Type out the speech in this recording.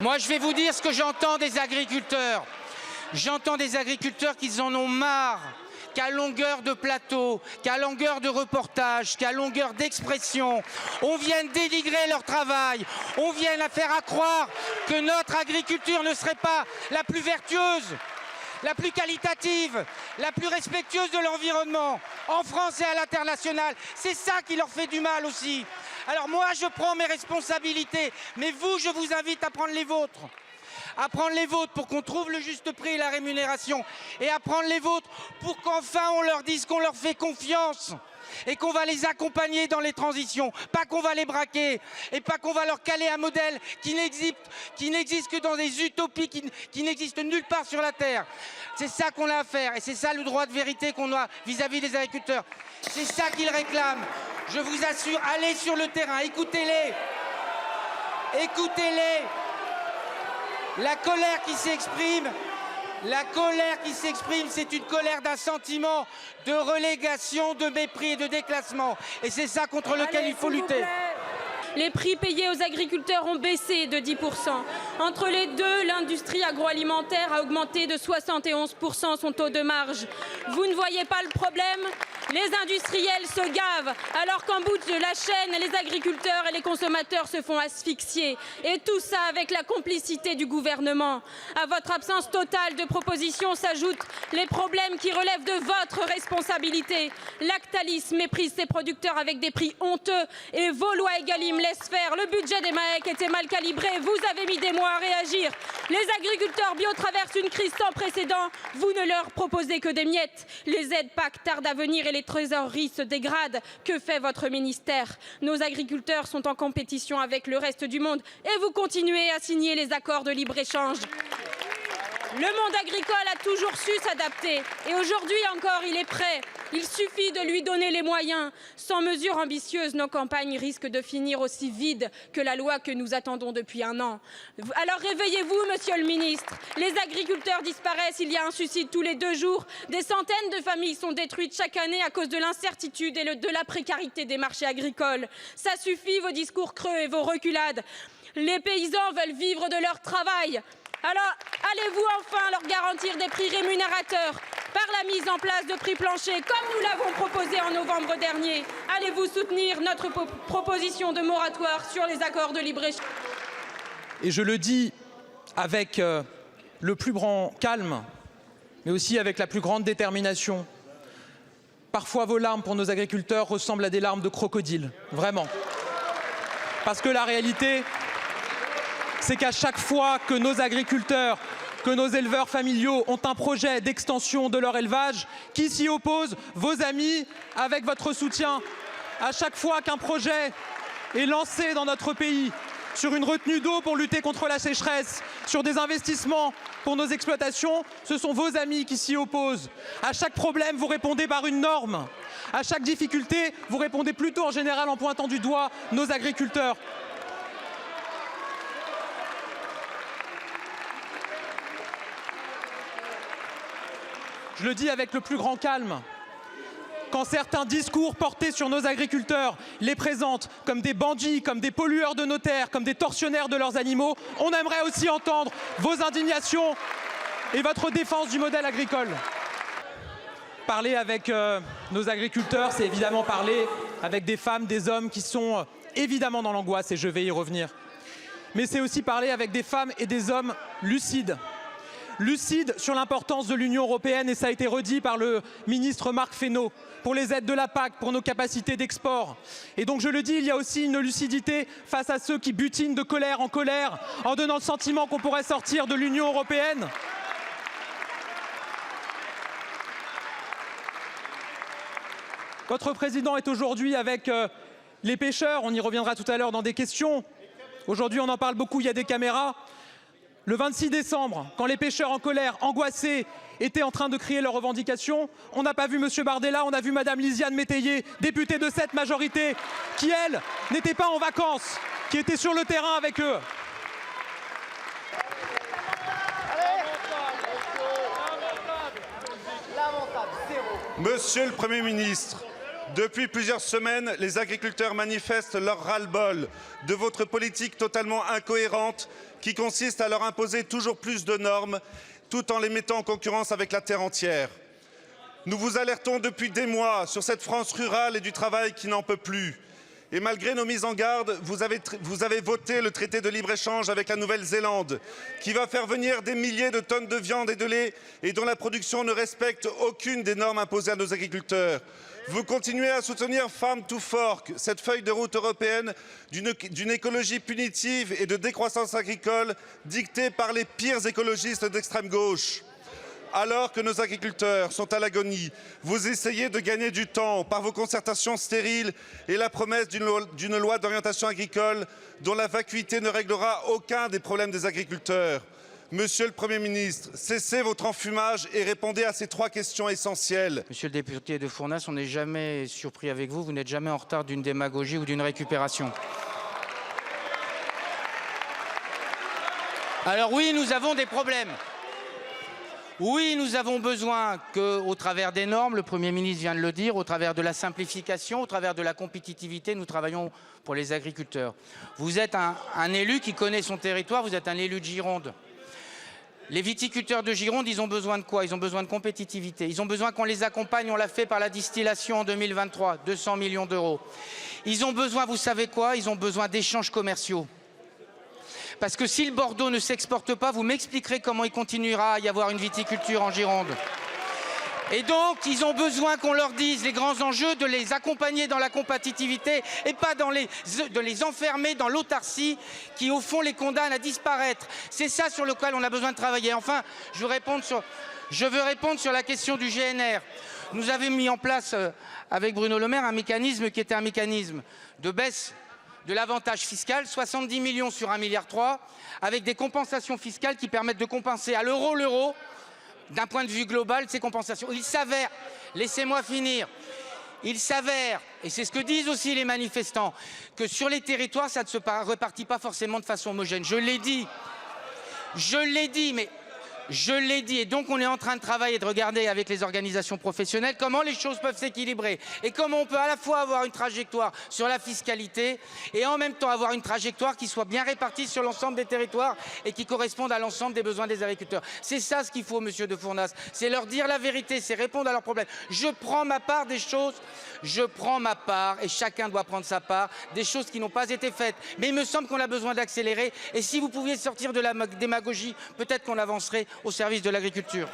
Moi, je vais vous dire ce que j'entends des agriculteurs. J'entends des agriculteurs qui en ont marre, qu'à longueur de plateau, qu'à longueur de reportage, qu'à longueur d'expression, on vienne dénigrer leur travail, on vienne faire croire que notre agriculture ne serait pas la plus vertueuse, la plus qualitative, la plus respectueuse de l'environnement, en France et à l'international. C'est ça qui leur fait du mal aussi. Alors moi, je prends mes responsabilités, mais vous, je vous invite à prendre les vôtres. À prendre les vôtres pour qu'on trouve le juste prix et la rémunération. Et à prendre les vôtres pour qu'enfin on leur dise qu'on leur fait confiance. Et qu'on va les accompagner dans les transitions, pas qu'on va les braquer, et pas qu'on va leur caler un modèle qui n'existe que dans des utopies, qui n'existent nulle part sur la Terre. C'est ça qu'on a à faire, et c'est ça le droit de vérité qu'on a vis-à-vis des agriculteurs. C'est ça qu'ils réclament. Je vous assure, allez sur le terrain, écoutez-les. Écoutez-les. La colère qui s'exprime, c'est une colère d'un sentiment de relégation, de mépris et de déclassement. Et c'est ça contre lequel il faut lutter. Les prix payés aux agriculteurs ont baissé de 10%. Entre les deux, l'industrie agroalimentaire a augmenté de 71% son taux de marge. Vous ne voyez pas le problème ? Les industriels se gavent, alors qu'en bout de la chaîne, les agriculteurs et les consommateurs se font asphyxier. Et tout ça avec la complicité du gouvernement. À votre absence totale de propositions s'ajoutent les problèmes qui relèvent de votre responsabilité. Lactalis méprise ses producteurs avec des prix honteux et vos lois Egalim laissent faire. Le budget des MAEC était mal calibré. Vous avez mis des mois à réagir. Les agriculteurs bio traversent une crise sans précédent. Vous ne leur proposez que des miettes. Les aides PAC tardent à venir et les trésoreries se dégradent. Que fait votre ministère? Nos agriculteurs sont en compétition avec le reste du monde et vous continuez à signer les accords de libre-échange. Le monde agricole a toujours su s'adapter et aujourd'hui encore il est prêt. Il suffit de lui donner les moyens. Sans mesures ambitieuses, nos campagnes risquent de finir aussi vides que la loi que nous attendons depuis un an. Alors réveillez-vous, monsieur le ministre. Les agriculteurs disparaissent, il y a un suicide tous les 2 jours. Des centaines de familles sont détruites chaque année à cause de l'incertitude et de la précarité des marchés agricoles. Ça suffit, vos discours creux et vos reculades. Les paysans veulent vivre de leur travail. Alors, allez-vous enfin leur garantir des prix rémunérateurs par la mise en place de prix planchers, comme nous l'avons proposé en novembre dernier? Allez-vous soutenir notre proposition de moratoire sur les accords de libre-échange? Et je le dis avec le plus grand calme, mais aussi avec la plus grande détermination. Parfois, vos larmes pour nos agriculteurs ressemblent à des larmes de crocodile, vraiment. Parce que la réalité, c'est qu'à chaque fois que nos agriculteurs, que nos éleveurs familiaux ont un projet d'extension de leur élevage, qui s'y oppose? Vos amis, avec votre soutien. À chaque fois qu'un projet est lancé dans notre pays, sur une retenue d'eau pour lutter contre la sécheresse, sur des investissements pour nos exploitations, ce sont vos amis qui s'y opposent. À chaque problème, vous répondez par une norme. À chaque difficulté, vous répondez plutôt en général en pointant du doigt nos agriculteurs. Je le dis avec le plus grand calme. Quand certains discours portés sur nos agriculteurs les présentent comme des bandits, comme des pollueurs de nos terres, comme des tortionnaires de leurs animaux, on aimerait aussi entendre vos indignations et votre défense du modèle agricole. Parler avec nos agriculteurs, c'est évidemment parler avec des femmes, des hommes qui sont évidemment dans l'angoisse, et je vais y revenir. Mais c'est aussi parler avec des femmes et des hommes lucides. Lucide sur l'importance de l'Union européenne, et ça a été redit par le ministre Marc Fesneau, pour les aides de la PAC, pour nos capacités d'export. Et donc je le dis, il y a aussi une lucidité face à ceux qui butinent de colère en donnant le sentiment qu'on pourrait sortir de l'Union européenne. Votre président est aujourd'hui avec les pêcheurs, on y reviendra tout à l'heure dans des questions. Aujourd'hui on en parle beaucoup, il y a des caméras. Le 26 décembre, quand les pêcheurs en colère, angoissés, étaient en train de crier leurs revendications, on n'a pas vu M. Bardella, on a vu Mme Lisiane Métayer, députée de cette majorité, qui, elle, n'était pas en vacances, qui était sur le terrain avec eux. Monsieur le Premier ministre, Depuis plusieurs semaines, les agriculteurs manifestent leur ras-le-bol de votre politique totalement incohérente qui consiste à leur imposer toujours plus de normes tout en les mettant en concurrence avec la terre entière. Nous vous alertons depuis des mois sur cette France rurale et du travail qui n'en peut plus. Et malgré nos mises en garde, vous avez voté le traité de libre-échange avec la Nouvelle-Zélande, qui va faire venir des milliers de tonnes de viande et de lait et dont la production ne respecte aucune des normes imposées à nos agriculteurs. Vous continuez à soutenir Farm to Fork, cette feuille de route européenne d'une écologie punitive et de décroissance agricole dictée par les pires écologistes d'extrême gauche. Alors que nos agriculteurs sont à l'agonie, vous essayez de gagner du temps par vos concertations stériles et la promesse d'une loi d'orientation agricole dont la vacuité ne réglera aucun des problèmes des agriculteurs. Monsieur le Premier ministre, cessez votre enfumage et répondez à ces 3 questions essentielles. Monsieur le député de Fournas, on n'est jamais surpris avec vous, vous n'êtes jamais en retard d'une démagogie ou d'une récupération. Alors oui, nous avons des problèmes. Oui, nous avons besoin qu'au travers des normes, le Premier ministre vient de le dire, au travers de la simplification, au travers de la compétitivité, nous travaillons pour les agriculteurs. Vous êtes un élu qui connaît son territoire, vous êtes un élu de Gironde. Les viticulteurs de Gironde, ils ont besoin de quoi? Ils ont besoin de compétitivité. Ils ont besoin qu'on les accompagne, on l'a fait par la distillation en 2023, 200 millions d'euros. Ils ont besoin, vous savez quoi? Ils ont besoin d'échanges commerciaux. Parce que si le Bordeaux ne s'exporte pas, vous m'expliquerez comment il continuera à y avoir une viticulture en Gironde. Et donc, ils ont besoin qu'on leur dise les grands enjeux, de les accompagner dans la compétitivité et pas de les enfermer dans l'autarcie qui, au fond, les condamne à disparaître. C'est ça sur lequel on a besoin de travailler. Enfin, je veux répondre sur la question du GNR. Nous avions mis en place, avec Bruno Le Maire, un mécanisme qui était un mécanisme de baisse de l'avantage fiscal, 70 millions sur 1,3 milliard, avec des compensations fiscales qui permettent de compenser à l'euro, d'un point de vue global, ces compensations. Il s'avère, laissez-moi finir, il s'avère, et c'est ce que disent aussi les manifestants, que sur les territoires, ça ne se repartit pas forcément de façon homogène. Je l'ai dit, mais je l'ai dit, et donc on est en train de travailler, de regarder avec les organisations professionnelles comment les choses peuvent s'équilibrer et comment on peut à la fois avoir une trajectoire sur la fiscalité et en même temps avoir une trajectoire qui soit bien répartie sur l'ensemble des territoires et qui corresponde à l'ensemble des besoins des agriculteurs. C'est ça ce qu'il faut, monsieur de Fournas, c'est leur dire la vérité, c'est répondre à leurs problèmes. Je prends ma part des choses, je prends ma part et chacun doit prendre sa part des choses qui n'ont pas été faites. Mais il me semble qu'on a besoin d'accélérer et si vous pouviez sortir de la démagogie, peut-être qu'on avancerait au service de l'agriculture.